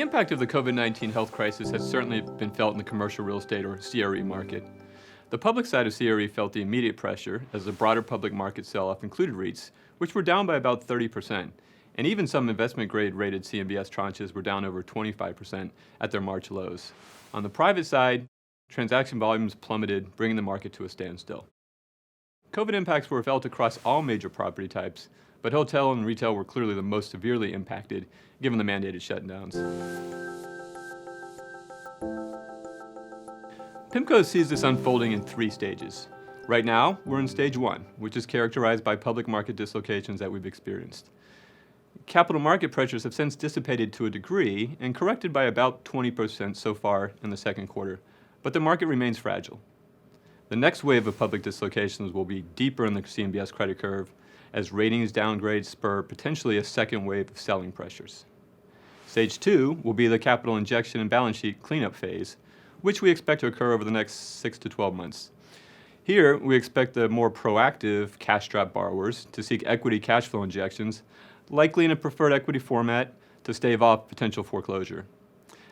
The impact of the COVID-19 health crisis has certainly been felt in the commercial real estate or CRE market. The public side of CRE felt the immediate pressure as the broader public market sell-off included REITs, which were down by about 30%, and even some investment-grade rated CMBS tranches were down over 25% at their March lows. On the private side, transaction volumes plummeted, bringing the market to a standstill. COVID impacts were felt across all major property types, but hotel and retail were clearly the most severely impacted, given the mandated shutdowns. Pimco sees this unfolding in 3 stages. Right now, we're in stage 1, which is characterized by public market dislocations that we've experienced. Capital market pressures have since dissipated to a degree and corrected by about 20% so far in the second quarter, but the market remains fragile. The next wave of public dislocations will be deeper in the CMBS credit curve as ratings downgrades spur potentially a second wave of selling pressures. Stage 2 will be the capital injection and balance sheet cleanup phase, which we expect to occur over the next 6 to 12 months. Here, we expect the more proactive cash-strapped borrowers to seek equity cash flow injections, likely in a preferred equity format, to stave off potential foreclosure.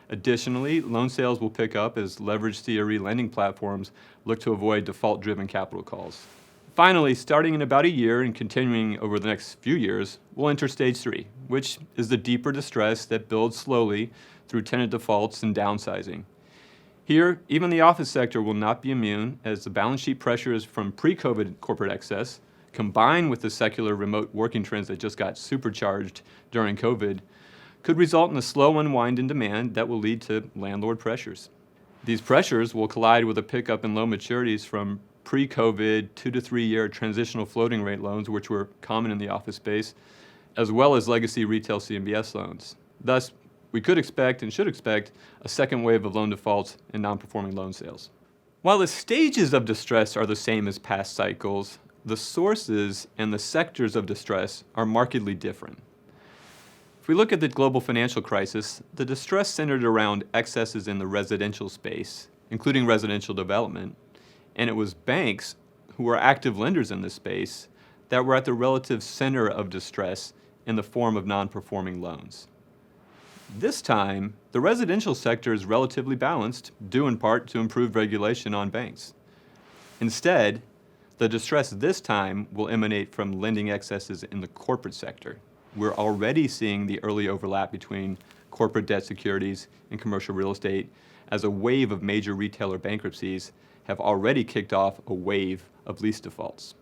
Additionally, loan sales will pick up as leveraged CRE lending platforms look to avoid default-driven capital calls. Finally, starting in about a year and continuing over the next few years, we'll enter stage 3, which is the deeper distress that builds slowly through tenant defaults and downsizing. Here, even the office sector will not be immune as the balance sheet pressures from pre-COVID corporate excess, combined with the secular remote working trends that just got supercharged during COVID, could result in a slow unwind in demand that will lead to landlord pressures. These pressures will collide with a pickup in loan maturities from pre-COVID 2 to 3 year transitional floating rate loans, which were common in the office space, as well as legacy retail CMBS loans. Thus, we could expect and should expect a second wave of loan defaults and non-performing loan sales. While the stages of distress are the same as past cycles, the sources and the sectors of distress are markedly different. If we look at the global financial crisis, the distress centered around excesses in the residential space, including residential development, and it was banks who were active lenders in this space that were at the relative center of distress in the form of non-performing loans. This time, the residential sector is relatively balanced, due in part to improved regulation on banks. Instead, the distress this time will emanate from lending excesses in the corporate sector. We're already seeing the early overlap between corporate debt securities and commercial real estate as a wave of major retailer bankruptcies have already kicked off a wave of lease defaults.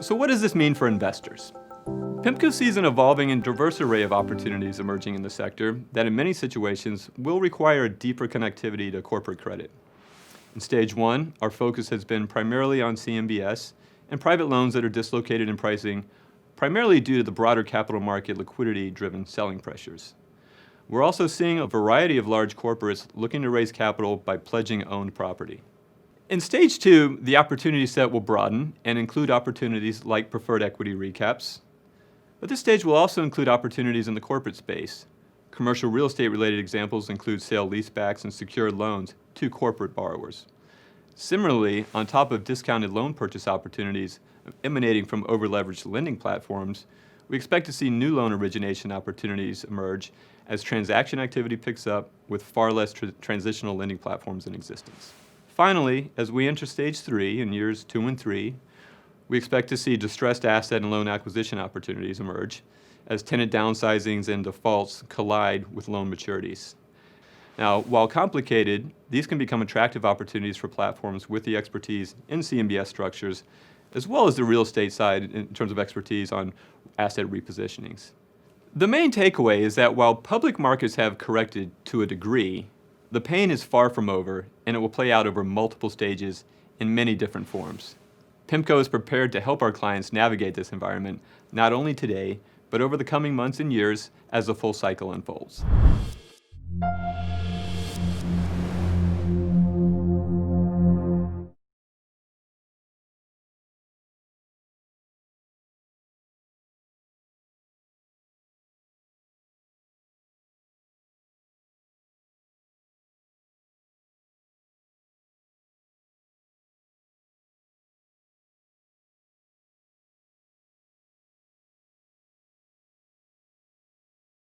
So what does this mean for investors? Pimco sees an evolving and diverse array of opportunities emerging in the sector that in many situations will require a deeper connectivity to corporate credit. In stage 1, our focus has been primarily on CMBS and private loans that are dislocated in pricing, primarily due to the broader capital market liquidity-driven selling pressures. We're also seeing a variety of large corporates looking to raise capital by pledging owned property. In stage 2, the opportunity set will broaden and include opportunities like preferred equity recaps. But this stage will also include opportunities in the corporate space. Commercial real estate related examples include sale leasebacks and secured loans to corporate borrowers. Similarly, on top of discounted loan purchase opportunities emanating from over-leveraged lending platforms, we expect to see new loan origination opportunities emerge as transaction activity picks up with far less transitional lending platforms in existence. Finally, as we enter stage 3 in years 2 and 3, we expect to see distressed asset and loan acquisition opportunities emerge as tenant downsizings and defaults collide with loan maturities. Now, while complicated, these can become attractive opportunities for platforms with the expertise in CMBS structures, as well as the real estate side in terms of expertise on asset repositionings. The main takeaway is that while public markets have corrected to a degree, the pain is far from over, and it will play out over multiple stages in many different forms. Pimco is prepared to help our clients navigate this environment, not only today, but over the coming months and years as the full cycle unfolds.